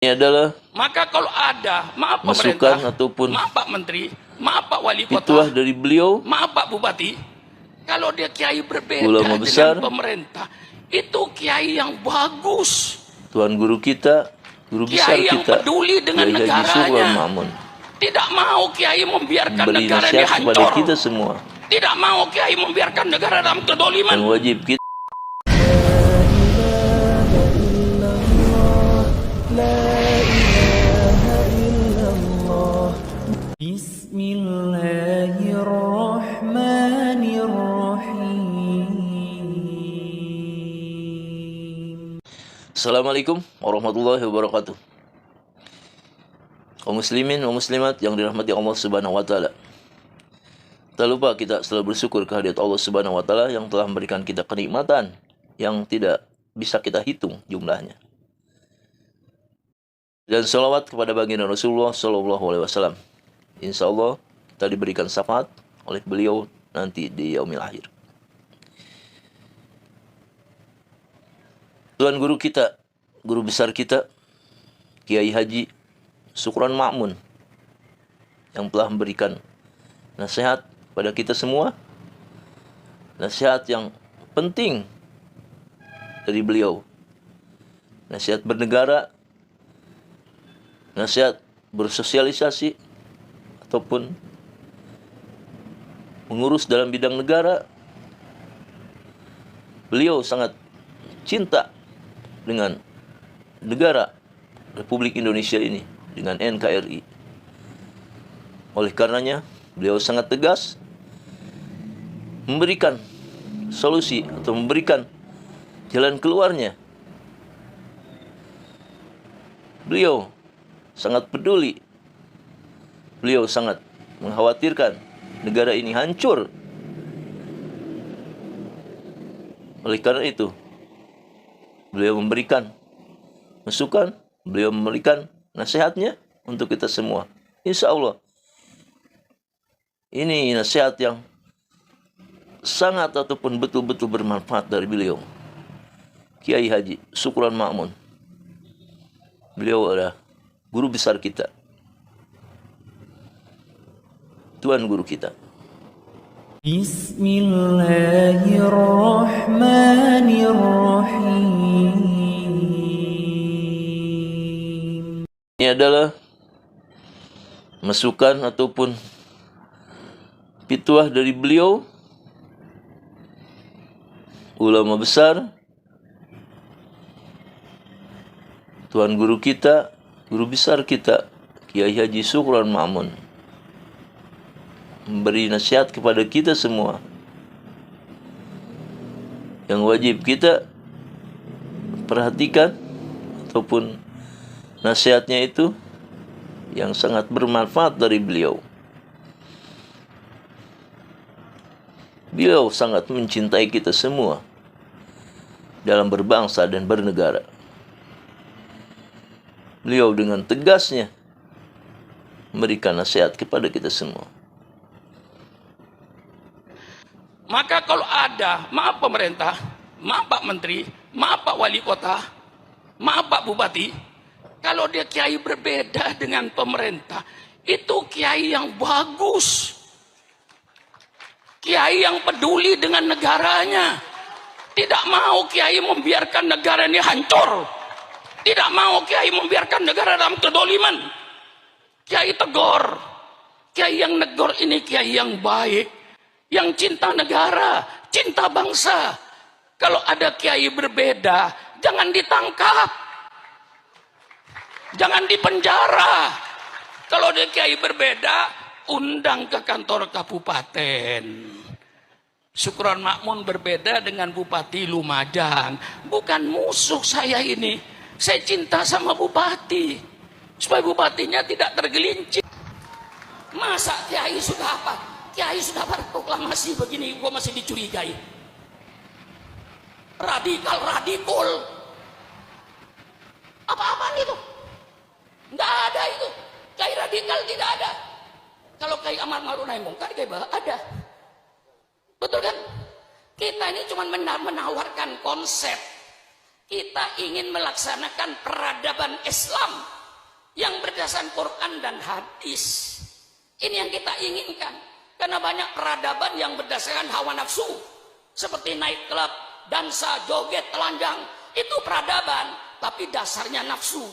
Ini adalah maka kalau ada, maaf masukan pemerintah, ataupun maaf Pak Menteri, maaf Pak Wali pituah Kota, dari beliau, maaf Pak Bupati, kalau dia kiai berbeda ulama dengan besar, pemerintah, itu kiai yang bagus, Tuan Guru kita, Guru besar kiai yang kita, peduli dengan Kiai Haji Sultan negaranya. Ma'mun, Tidak mau kiai membiarkan memberi negara ini nasihat kepada hancur. kita semua, Tidak mau kiai membiarkan negara dalam kedoliman. dan wajib kita Bismillahirrahmanirrahim. Assalamualaikum warahmatullahi wabarakatuh. Kaum muslimin wa muslimat yang dirahmati Allah Subhanahu wa taala. Tak lupa kita selalu bersyukur kehadirat Allah Subhanahu wa taala yang telah memberikan kita kenikmatan yang tidak bisa kita hitung jumlahnya. Dan salawat kepada baginda Rasulullah sallallahu alaihi wasallam. Insyaallah kita diberikan syafaat oleh beliau nanti di yaumil akhir. Tuan guru kita, guru besar kita, Kiai Haji Sultan Ma'mun, yang telah memberikan nasihat pada kita semua, nasihat yang penting dari beliau, nasihat bernegara, nasihat bersosialisasi ataupun mengurus dalam bidang negara. Beliau sangat cinta dengan negara Republik Indonesia ini, dengan NKRI. Oleh karenanya, beliau sangat tegas memberikan solusi atau memberikan jalan keluarnya. Beliau sangat peduli. Beliau sangat mengkhawatirkan negara ini hancur. Oleh karena itu, beliau memberikan masukan, beliau memberikan nasihatnya untuk kita semua. Insya Allah, ini nasihat yang sangat ataupun betul-betul bermanfaat dari beliau, Kiai Haji Sultan Ma'mun. Beliau adalah guru besar kita, Tuan guru kita. Bismillahirrahmanirrahim. Ini adalah masukan ataupun pituah dari beliau, ulama besar, Tuan guru kita, guru besar kita, Kiai Haji Sultan Ma'mun, memberi nasihat kepada kita semua yang wajib kita perhatikan, ataupun nasihatnya itu yang sangat bermanfaat dari beliau. Beliau sangat mencintai kita semua dalam berbangsa dan bernegara. Beliau dengan tegasnya memberikan nasihat kepada kita semua. Maka kalau ada, maaf pemerintah, maaf Pak Menteri, maaf Pak Wali Kota, maaf Pak Bupati, kalau dia kiai berbeda dengan pemerintah, itu kiai yang bagus, kiai yang peduli dengan negaranya, tidak mau kiai membiarkan negara ini hancur, tidak mau kiai membiarkan negara dalam kedoliman. Kiai tegur, kiai yang negor ini kiai yang baik, yang cinta negara, cinta bangsa. Kalau ada kiai berbeda, jangan ditangkap, jangan dipenjara. Kalau ada kiai berbeda, undang ke kantor kabupaten. Sultan Ma'mun berbeda dengan Bupati Lumajang. Bukan musuh saya ini. Saya cinta sama bupati, supaya bupatinya tidak tergelincir. Masa kiai sudah apa? Kiai sudah berproklamasi begini, gua masih dicurigai. Radikal. Apa-apaan itu? Nggak ada itu. Kiai radikal tidak ada. Kalau kiai amar ma'ruf nahi mungkar ada. Betul kan? Kita ini cuma menawarkan konsep. Kita ingin melaksanakan peradaban Islam yang berdasarkan Quran dan hadis. Ini yang kita inginkan. Karena banyak peradaban yang berdasarkan hawa nafsu. Seperti night club, dansa, joget, telanjang. Itu peradaban, tapi dasarnya nafsu.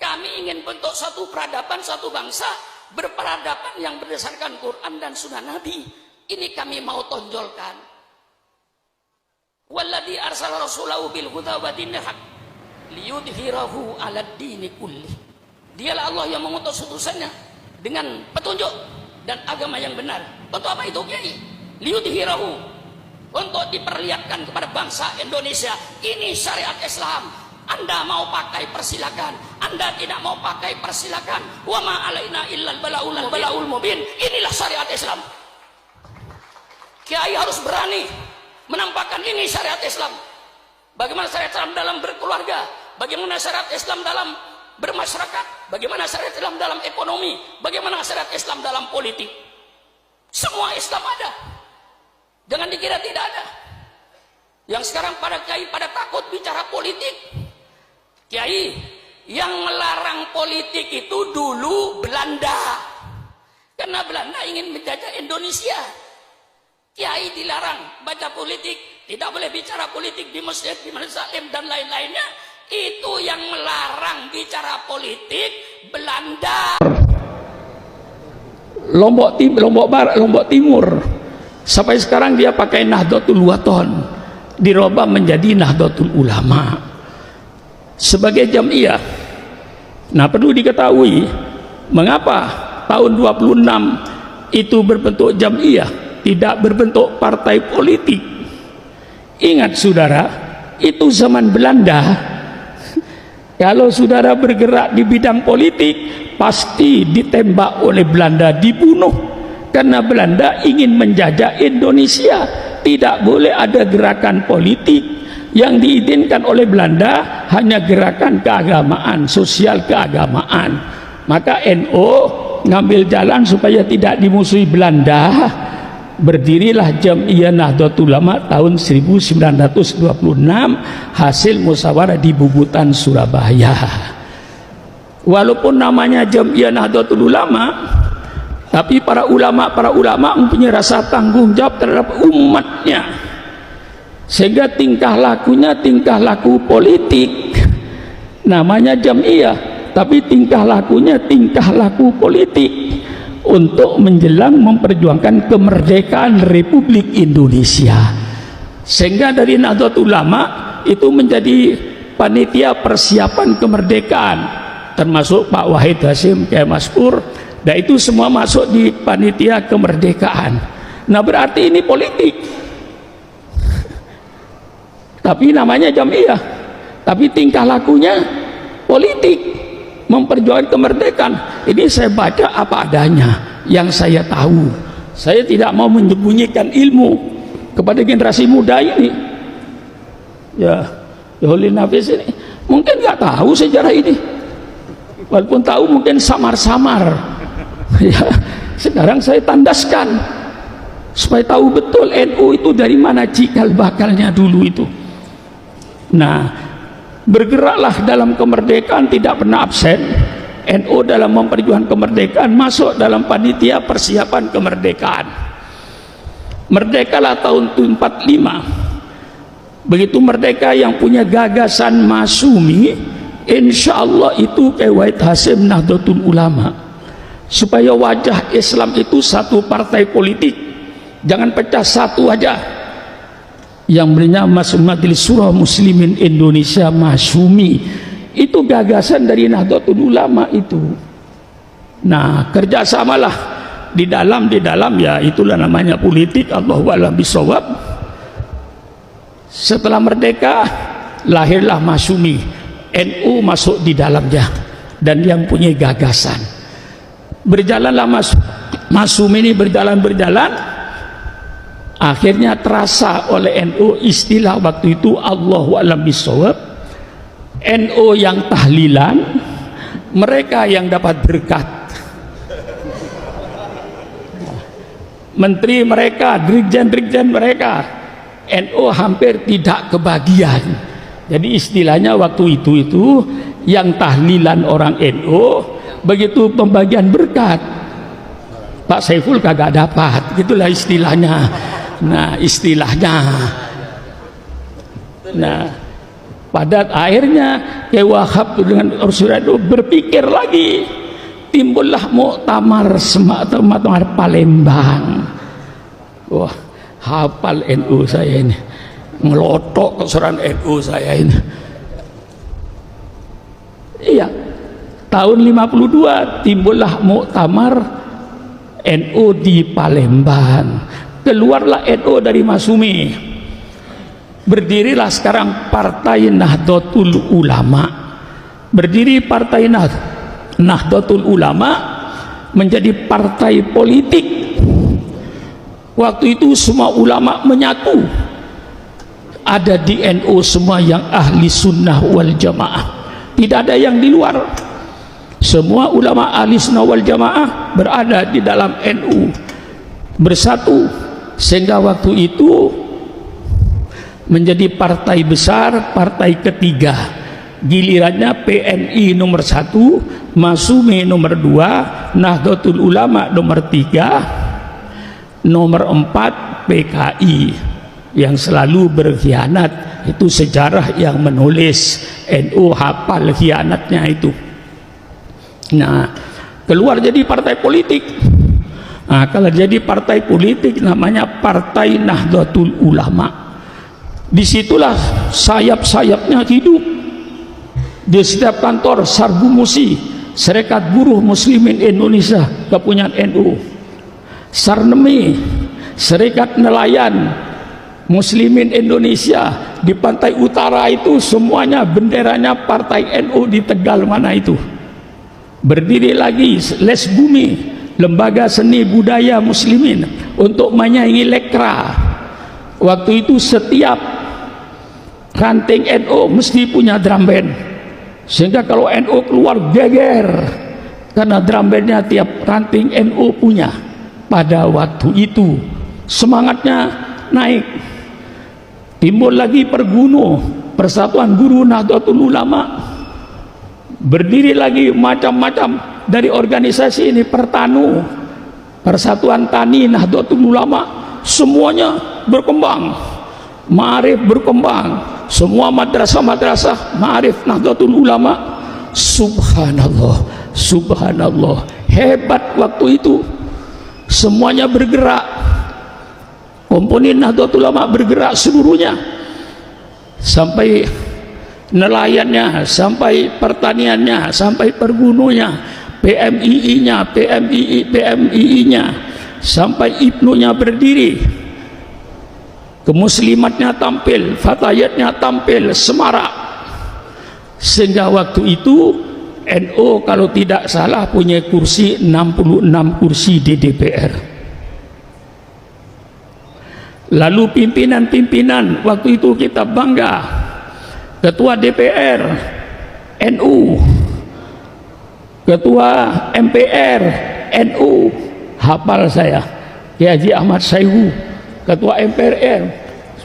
Kami ingin bentuk satu peradaban, satu bangsa berperadaban yang berdasarkan Quran dan Sunnah Nabi. Ini kami mau tonjolkan. Walladzi arsala rasulahu bil huda wa dinil haq liyudhhirahu 'alad dini kulli. Dialah Allah yang mengutus utusannya dengan petunjuk dan agama yang benar. Untuk apa itu, Kiai? Liyudhhirahu, untuk diperlihatkan kepada bangsa Indonesia, ini syariat Islam. Anda mau pakai persilakan, Anda tidak mau pakai persilakan. Wa ma alaina illal balaul mubin. Inilah syariat Islam. Kiai harus berani menampakkan ini syariat Islam. Bagaimana syariat Islam dalam berkeluarga, bagaimana syariat Islam dalam bermasyarakat, bagaimana syariat Islam dalam ekonomi, bagaimana syariat Islam dalam politik. Semua Islam ada. Jangan dikira tidak ada. Yang sekarang pada kiai pada takut bicara politik. Kiai, yang melarang politik itu dulu Belanda. Karena Belanda ingin menjajah Indonesia. Kiai dilarang baca politik, tidak boleh bicara politik di masjid, di majelis taklim dan lain-lainnya. Itu yang melarang bicara politik Belanda. Lombok Barat, Lombok Timur. Sampai sekarang dia pakai Nahdlatul Wathon, dirubah menjadi Nahdlatul Ulama sebagai jamiah. Nah, perlu diketahui mengapa tahun 26 itu berbentuk jamiah, tidak berbentuk partai politik. Ingat saudara, itu zaman Belanda. Kalau saudara bergerak di bidang politik, pasti ditembak oleh Belanda, dibunuh. Karena Belanda ingin menjajah Indonesia. Tidak boleh ada gerakan politik. Yang diizinkan oleh Belanda hanya gerakan keagamaan, sosial keagamaan. Maka NU ngambil jalan supaya tidak dimusuhi Belanda. Berdirilah Jam'iyah Nahdlatul Ulama tahun 1926 hasil musyawarah di Bubutan, Surabaya. Walaupun namanya Jam'iyah Nahdlatul Ulama, tapi para ulama mempunyai rasa tanggung jawab terhadap umatnya, sehingga tingkah lakunya tingkah laku politik. Namanya Jam'iyah, tapi tingkah lakunya tingkah laku politik untuk menjelang memperjuangkan kemerdekaan Republik Indonesia. Sehingga dari Nahdlatul Ulama itu menjadi panitia persiapan kemerdekaan, termasuk Pak Wahid Hasyim, Kiai Maskur, dan itu semua masuk di panitia kemerdekaan. Nah, berarti ini politik, tapi namanya jamiah, tapi tingkah lakunya politik, memperjuangkan kemerdekaan. Ini saya baca apa adanya yang saya tahu. Saya tidak mau menyembunyikan ilmu kepada generasi muda ini. Ya, Holil Nafis ini mungkin nggak tahu sejarah ini, walaupun tahu mungkin samar-samar. Ya, sekarang saya tandaskan supaya tahu betul NU itu dari mana cikal bakalnya dulu itu. Nah, bergeraklah dalam kemerdekaan, tidak pernah absen. NU dalam memperjuangkan kemerdekaan masuk dalam panitia persiapan kemerdekaan. Merdekalah tahun 45. Begitu merdeka yang punya gagasan Masumi, insya Allah itu Kiai Wahid Hasyim Nahdlatul Ulama, supaya wajah Islam itu satu partai politik, jangan pecah satu aja. Yang bernama Majelis Syura Muslimin Indonesia Masumi, itu gagasan dari Nahdlatul Ulama itu. Nah, kerjasamalah di dalam ya itulah namanya politik. Allahu a'lam bishawab. Setelah merdeka lahirlah Masumi, NU masuk di dalamnya dan yang punya gagasan. Berjalanlah Masumi ini berjalan, akhirnya terasa oleh NU istilah waktu itu Allahu a'lam bishawab. NU yang tahlilan, mereka yang dapat berkat. Menteri mereka, dirjen-dirjen mereka, NU hampir tidak kebagian. Jadi istilahnya waktu itu yang tahlilan orang NU, begitu pembagian berkat Pak Saiful kagak dapat, gitulah istilahnya. Nah, istilahnya. Nah, pada akhirnya Kiai Wahab dengan Rasulullah itu berpikir lagi, timbullah muktamar Palembang. Wah, hafal NU saya ini, ngelotok keseran NU saya ini. Iya, tahun 52 timbullah muktamar NU di Palembang. Keluarlah NU dari Masumi. Berdirilah sekarang Partai Nahdlatul Ulama. Berdiri Partai Nahdlatul Ulama menjadi partai politik. Waktu itu semua ulama menyatu. Ada di NU semua yang ahli sunnah wal jamaah. Tidak ada yang di luar. Semua ulama ahli sunnah wal jamaah berada di dalam NU, bersatu, sehingga waktu itu menjadi partai besar, partai ketiga. Gilirannya PNI nomor 1, Masumi nomor 2, Nahdlatul Ulama nomor 3, nomor 4 PKI yang selalu berkhianat. Itu sejarah yang menulis, NU hafal khianatnya itu. Nah, keluar jadi partai politik. Nah, kalau jadi partai politik namanya Partai Nahdlatul Ulama. Disitulah sayap-sayapnya hidup. Di setiap kantor Sarbu Musi, Serikat Buruh Muslimin Indonesia, kepunyaan NU. Sarnemi, Serikat Nelayan Muslimin Indonesia, di pantai utara itu semuanya benderanya Partai NU di Tegal mana itu. Berdiri lagi Les Bumi, Lembaga Seni Budaya Muslimin, untuk menyaingi Lekra. Waktu itu setiap ranting NU mesti punya drum band, sehingga kalau NU keluar geger, karena drum bandnya tiap ranting NU punya. Pada waktu itu semangatnya naik. Timbul lagi Perguno, Persatuan Guru Nahdlatul Ulama. Berdiri lagi macam-macam dari organisasi ini, Pertanu, Persatuan Tani Nahdlatul Ulama, semuanya berkembang. Ma'arif berkembang, semua madrasah-madrasah Ma'arif Nahdlatul Ulama. Subhanallah, subhanallah, hebat waktu itu. Semuanya bergerak, komponen Nahdlatul Ulama bergerak seluruhnya, sampai nelayannya, sampai pertaniannya, sampai pergununya, PMII-nya, PMII-nya, sampai Ibnu-nya berdiri, kemuslimatnya tampil, fatayatnya tampil, semarak. Sehingga waktu itu NU kalau tidak salah punya kursi 66 kursi di DPR. Lalu pimpinan-pimpinan waktu itu kita bangga. Ketua DPR NU, Ketua MPR NU, hafal saya, Kiai Haji Ahmad Saihu. Ketua MPR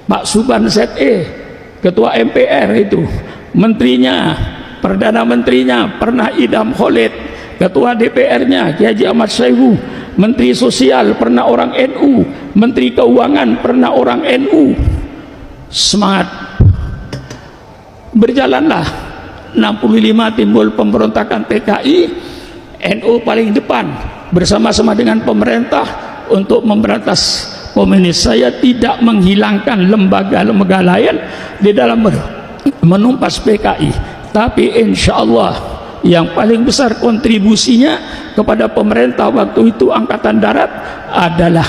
Pak Suban ZE, Ketua MPR itu, menterinya, Perdana Menterinya pernah Idham Khalid, Ketua DPR-nya Kiai Haji Ahmad Saihu, Menteri Sosial pernah orang NU, Menteri Keuangan pernah orang NU. Semangat. Berjalanlah 65 timbul pemberontakan PKI, NU paling depan bersama-sama dengan pemerintah untuk memberantas komunis. Saya tidak menghilangkan lembaga-lembaga lain di dalam menumpas PKI, tapi insya Allah yang paling besar kontribusinya kepada pemerintah waktu itu Angkatan Darat adalah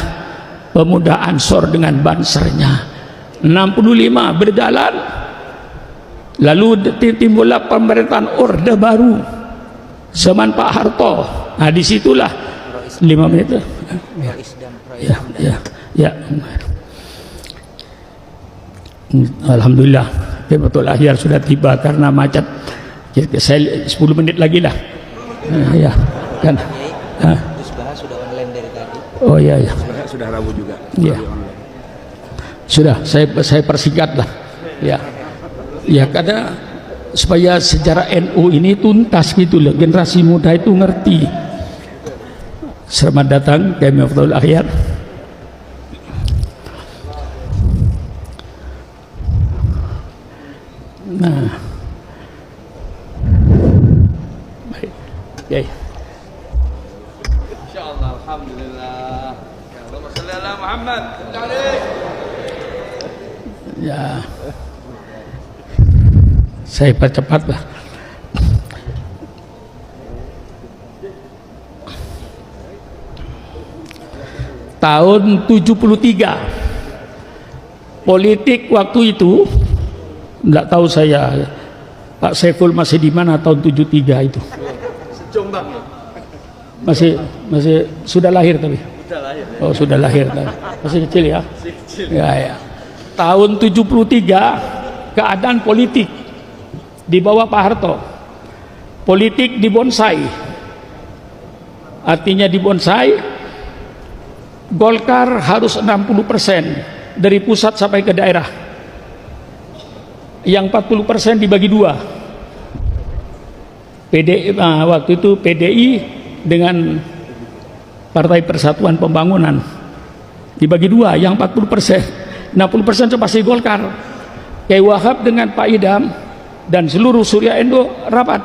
pemuda Ansor dengan Bansernya. 65 berjalan, lalu timbullah pemerintahan Orde Baru zaman Pak Harto. Nah, disitulah 5 menit. Ya. Alhamdulillah, betul akhir sudah tiba karena macet. Saya 10 menit lagi lah. Ya, kan. Gus Baha sudah online dari tadi. Oh iya. Sudah Rabu juga. Iya. Sudah, saya persingkat lah. Ya. Ya karena supaya sejarah NU ini tuntas gitu loh, generasi muda itu ngerti. Selamat datang Kiai Miftahul Akhyar. Nah, baik, Kiai. Insyaallah, alhamdulillah. Allahumma shalli ala Muhammad. Ya, saya percepat lah. Tahun 73 politik waktu itu, nggak tahu saya Pak Saiful masih di mana tahun 73 itu. Jombang ya? Masih sudah lahir tapi. Sudah lahir. Oh sudah lahir, masih kecil ya. Ya. Tahun 73 keadaan politik di bawah Pak Harto, politik dibonsai, artinya dibonsai. Golkar harus 60% dari pusat sampai ke daerah, yang 40% dibagi dua. Waktu itu PDI dengan Partai Persatuan Pembangunan dibagi dua, yang 40%, 60% itu pasti Golkar. Kiai Wahab dengan Pak Idam dan seluruh Surya Indo rapat